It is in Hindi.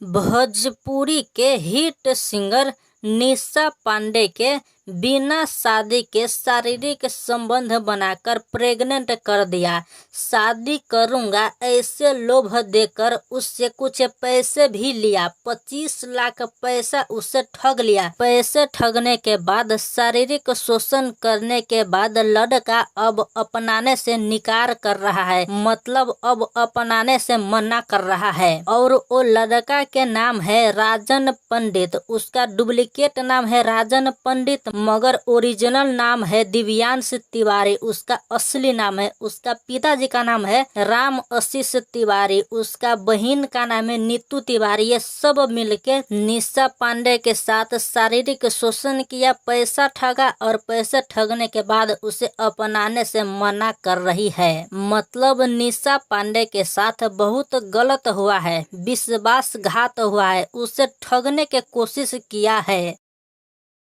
भोजपुरी के हिट सिंगर निशा पांडे के बिना शादी के शारीरिक संबंध बनाकर प्रेग्नेंट कर दिया। शादी करूंगा ऐसे लोभ देकर उससे कुछ पैसे भी लिया। 25 लाख पैसा उससे ठग लिया। पैसे ठगने के बाद शारीरिक शोषण करने के बाद लड़का अब अपनाने से निकार कर रहा है, मतलब अब अपनाने से मना कर रहा है। और वो लड़का के नाम है राजन पंडित। उसका डुप्लीकेट नाम है राजन पंडित, मगर ओरिजिनल नाम है दिव्यांश तिवारी। उसका असली नाम है, उसका पिताजी का नाम है राम आशीष तिवारी, उसका बहन का नाम है नीतू तिवारी। ये सब मिलके निशा पांडे के साथ शारीरिक शोषण किया, पैसा ठगा और पैसे ठगने के बाद उसे अपनाने से मना कर रही है। मतलब निशा पांडे के साथ बहुत गलत हुआ है, विश्वासघात हुआ है, उसे ठगने की कोशिश किया है।